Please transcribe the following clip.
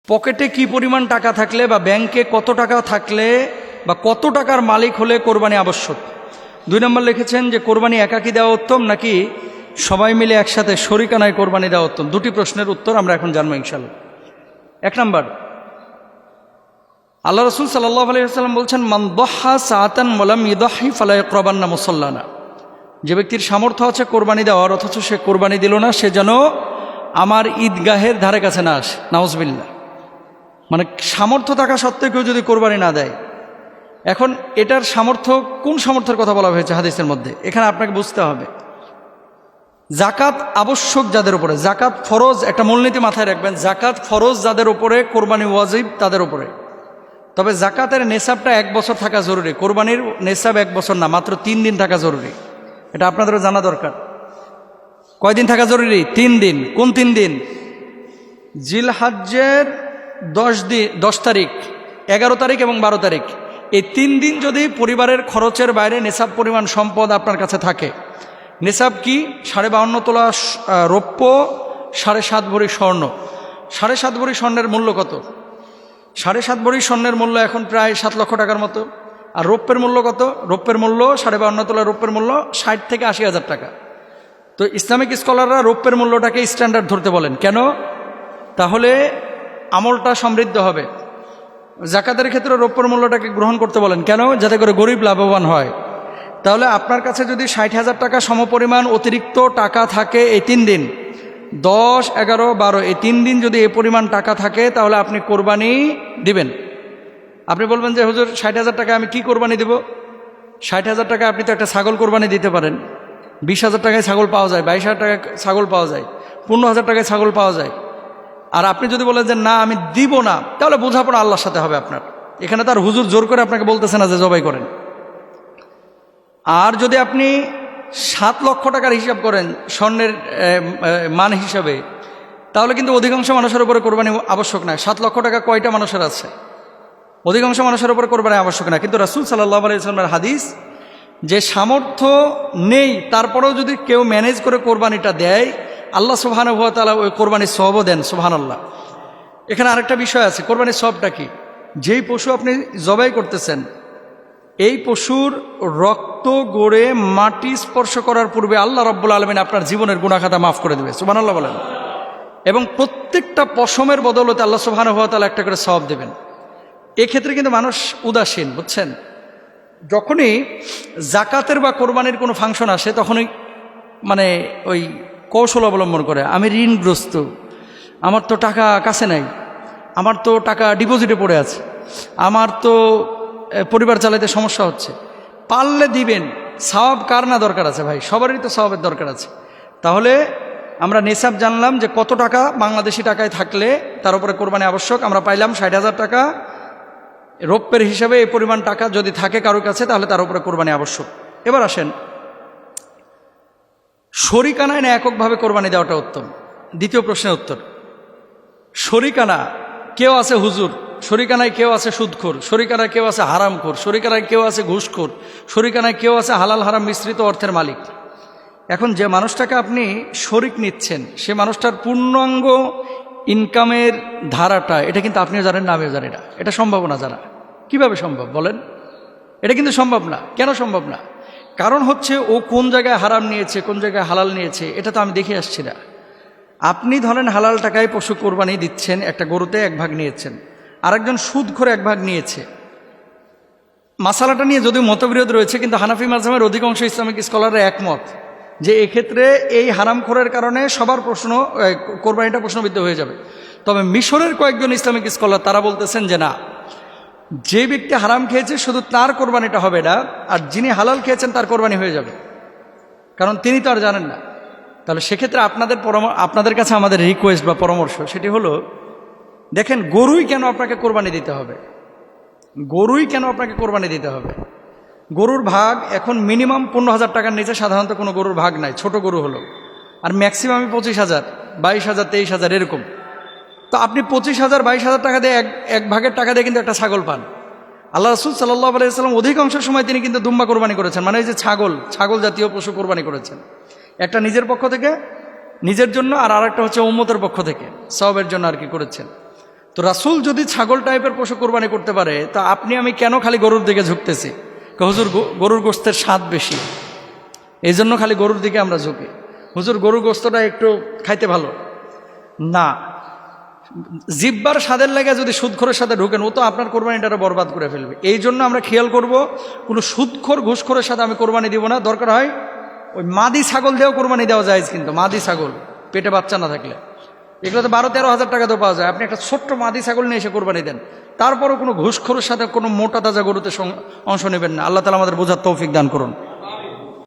পকেটে কি পরিমাণ টাকা থাকলে বা ব্যাংকে কত টাকা থাকলে বা কত টাকার মালিক হলে কোরবানি আবশ্যক। 2 নম্বর লিখেছেন যে কোরবানি একাকী দেওয়া উত্তম নাকি সবাই মিলে একসাথে শরিকানায় কোরবানি দেওয়া উত্তম। 2টি প্রশ্নের উত্তর আমরা এখন জানবো ইনশাআল্লাহ। 1 নম্বর, আল্লাহ রাসূল সাল্লাল্লাহু আলাইহি ওয়াসাল্লাম বলছেন, মান দাহা সাআতান ওয়া লাম ইদাহি ফালা ইয়াকরাবান্না মুসাল্লানা। যে ব্যক্তির সামর্থ্য আছে কোরবানি দেওয়ার অথচ সে কোরবানি দিল না, সে যেন আমার ঈদগাহের ধারে কাছে না আসে। নাউজুবিল্লাহ। মানে সামর্থ্য থাকা সত্ত্বেও কেউ যদি কোরবানি না দেয়। এখন এটার সামর্থ্য, কোন সামর্থ্যের কথা বলা হয়েছে হাদিসের মধ্যে, এখানে আপনাকে বুঝতে হবে। জাকাত আবশ্যক যাদের উপরে, জাকাত ফরজ, একটা মূলনীতি মাথায় রাখবেন, জাকাত ফরজ যাদের উপরে, কোরবানি ওয়াজিব তাদের উপরে। তবে জাকাতের নেশাবটা 1 বছর থাকা জরুরি। কোরবানির নেশাব 1 বছর না, মাত্র 3 দিন থাকা জরুরি। এটা আপনাদেরও জানা দরকার। কয়দিন থাকা জরুরি? 3 দিন। কোন 3 দিন? জিলহজ্জের 10 তারিখ, 11 তারিখ এবং 12 তারিখ। এই 3 দিন যদি পরিবারের খরচের বাইরে নেশাব পরিমাণ সম্পদ আপনার কাছে থাকে। নেশাব কি? 52.5 তোলা রৌপ্য, 7.5 ভরি স্বর্ণ। 7.5 ভরি স্বর্ণের মূল্য কত? 7.5 ভরি স্বর্ণের মূল্য এখন প্রায় 7 লক্ষ টাকার মতো। আর রৌপ্যের মূল্য কত? রৌপ্যের মূল্য 52.5 তোলা রৌপ্যের মূল্য 60 থেকে 80 হাজার টাকা। তো ইসলামিক স্কলাররা রৌপ্যের মূল্যটাকে স্ট্যান্ডার্ড ধরতে বলেন। কেন? তাহলে আমলটা সমৃদ্ধ হবে। জাকাতের ক্ষেত্রে রৌপ্যের মূল্যটাকে গ্রহণ করতে বলেন। কেন? যাতে করে গরিব লাভবান হয়। তাহলে আপনার কাছে যদি 60,000 টাকা সমপরিমাণ অতিরিক্ত টাকা থাকে এই 3 দিন, 10, 11, 12, এই 3 দিন যদি এই পরিমাণ টাকা থাকে, তাহলে আপনি কোরবানি দিবেন। আপনি বলবেন যে হুজুর 60,000 টাকা আমি কি কোরবানি দেব? 60,000 টাকা আপনি তো একটা ছাগল কোরবানি দিতে পারেন। 20,000 টাকায় ছাগল পাওয়া যায়, 22,000 টাকায় ছাগল পাওয়া যায়, 15,000 টাকায় ছাগল পাওয়া যায়। আর আপনি যদি বলেন যে না আমি দিব না, তাহলে বোঝাপড়া আল্লাহর সাথে হবে আপনার। এখানে তার হুজুর জোর করে আপনাকে বলতেছে না যে জবাই করেন। আর যদি আপনি 7 লক্ষ টাকার হিসাব করেন স্বর্ণের মান হিসাবে, তাহলে কিন্তু অধিকাংশ মানুষের উপরে কোরবানি আবশ্যক না। 7 লক্ষ টাকা কয়টা মানুষের আছে? অধিকাংশ মানুষের উপরে কোরবানি আবশ্যক না। কিন্তু রাসূল সাল্লাল্লাহু আলাইহি ওয়াসাল্লামের হাদিস, যে সামর্থ্য নেই তারপরেও যদি কেউ ম্যানেজ করে কোরবানিটা দেয়, আল্লাহ সুবহানাহু ওয়া তাআলা ওই কোরবানির সওয়াবও দেন। সুবহানাল্লাহ। এখানে আরেকটা বিষয় আছে, কোরবানির সওয়াবটা কি? যেই পশু আপনি জবাই করতেছেন, এই পশুর রক্ত গড়ে মাটি স্পর্শ করার পূর্বে আল্লাহ রাব্বুল আলামিন আপনার জীবনের গুনাহ খাতা মাফ করে দেবে। সুবহানাল্লাহ বলেন। এবং প্রত্যেকটা পশমের বদৌলতে আল্লাহ সুবহানাহু ওয়া তাআলা একটা করে সওয়াব দেবেন। এক্ষেত্রে কিন্তু মানুষ উদাসীন, বুঝছেন? যখনই জাকাতের বা কোরবানির কোনো ফাংশন আসে, তখনই মানে ওই কৌশল অবলম্বন করে, আমি ঋণগ্রস্ত, আমার তো টাকা কাছে নাই, আমার তো টাকা ডিপোজিটে পড়ে আছে, আমার তো পরিবার চালাতে সমস্যা হচ্ছে। পারলে দিবেন। সওয়াব কার না দরকার আছে ভাই? সবারই তো সওয়াবের দরকার আছে। তাহলে আমরা নেশাব জানলাম যে কত টাকা বাংলাদেশি টাকায় থাকলে তার উপরে কোরবানি আবশ্যক। আমরা পাইলাম 60,000 টাকা রৌপ্যের হিসাবে এই পরিমাণ টাকা যদি থাকে কারোর কাছে, তাহলে তার উপরে কোরবানি আবশ্যক। এবার আসেন, শরিকানায় না এককভাবে কোরবানি দেওয়াটা উত্তম? দ্বিতীয় প্রশ্নের উত্তর, শরিকানা কেউ আছে হুজুর, শরিকানায় কেউ আছে সুদখোর, শরিকানায় কেউ আছে হারামখোর, শরিকানায় কেউ আছে ঘুষখোর, শরিকানায় কেউ আছে হালাল হারাম মিশ্রিত অর্থের মালিক। এখন যে মানুষটাকে আপনি শরিক নিচ্ছেন, সে মানুষটার পূর্ণাঙ্গ ইনকামের ধারাটা, এটা কিন্তু আপনিও জানেন না, আমিও জানি না। এটা সম্ভব না জানা। কিভাবে সম্ভব বলেন? এটা কিন্তু সম্ভব না। কেন সম্ভব না? কারণ হচ্ছে ও কোন জায়গায় হারাম নিয়েছে, কোন জায়গায় হালাল নিয়েছে, এটা তো আমি দেখে আসছি না। আপনি ধরেন হালাল টাকায় পশু কোরবানি দিচ্ছেন, একটা গরুতে 1 ভাগ নিয়েছেন, আরেকজন সুদ করে 1 ভাগ নিয়েছে। মাসালাটা নিয়ে যদিও মতবিরোধ রয়েছে, কিন্তু হানাফি মাযহাবের অধিকাংশ ইসলামিক স্কলাররা একমত যে এক্ষেত্রে এই হারামখোরের কারণে সবার কোরবানিটা প্রশ্নবিদ্ধ হয়ে যাবে। তবে মিশরের কয়েকজন ইসলামিক স্কলার তারা বলতেছেন যে না, যে ব্যক্তি হারাম খেয়েছে শুধু তার কোরবানিটা হবে না, আর যিনি হালাল খেয়েছেন তার কোরবানি হয়ে যাবে, কারণ তিনি তো আর জানেন না। তাহলে সেক্ষেত্রে আপনাদের কাছে আমাদের রিকোয়েস্ট বা পরামর্শ, সেটি হলো, দেখেন গরুই কেন আপনাকে কোরবানি দিতে হবে? গরুই কেন আপনাকে কোরবানি দিতে হবে? গরুর ভাগ এখন মিনিমাম 15,000 টাকার নিচে সাধারণত কোনো গরুর ভাগ নাই, ছোট গরু হলো। আর ম্যাক্সিমামই 25,000, 22,000, 23,000 এরকম। তো আপনি 25,000, 22,000 টাকা দিয়ে এক ভাগের টাকা দিয়ে কিন্তু একটা ছাগল পান। আল্লাহ রাসূল সাল্লাল্লাহু আলাইহি ওয়াসাল্লাম অধিকাংশ সময় তিনি কিন্তু দুম্বা কোরবানি করেছেন, মানে এই যে ছাগল জাতীয় পশু কোরবানি করেছেন। একটা নিজের পক্ষ থেকে, নিজের জন্য, আর আরেকটা হচ্ছে উম্মতের পক্ষ থেকে সওয়াবের জন্য আর কি করেছেন। তো রাসূল যদি ছাগল টাইপের পশু কোরবানি করতে পারে, তা আপনি আমি কেন খালি গরুর দিকে ঝুঁকতেছি? হুজুর গরুর গোস্তের স্বাদ বেশি, এই জন্য খালি গরুর দিকে আমরা ঝুঁকি। হুজুর গরুর গোস্তটা একটু খাইতে ভালো না, জিব্বার স্বাদের লাগে যদি সুদখোরের সাথে ঢুকেন, ও তো আপনার কোরবানিটা বরবাদ করে ফেলবে। এই জন্য আমরা খেয়াল করব, কোনো সুদখোর ঘুষখোরের সাথে আমি কোরবানি দিব না। দরকার হয় ওই মাদি ছাগল দিয়েও কোরবানি দেওয়া যায়, কিন্তু মাদি ছাগল পেটে বাচ্চা না থাকলে, এগুলো তো 12-13 হাজার টাকা তো পাওয়া যায়। আপনি একটা ছোট্ট মাদি ছাগল নিয়ে এসে কোরবানি দেন, তারপরও কোনো ঘুষখোরের সাথে কোনো মোটা তাজা গরুতে অংশ নেবেন না। আল্লাহ তাআলা আমাদের বোঝার তৌফিক দান করুন।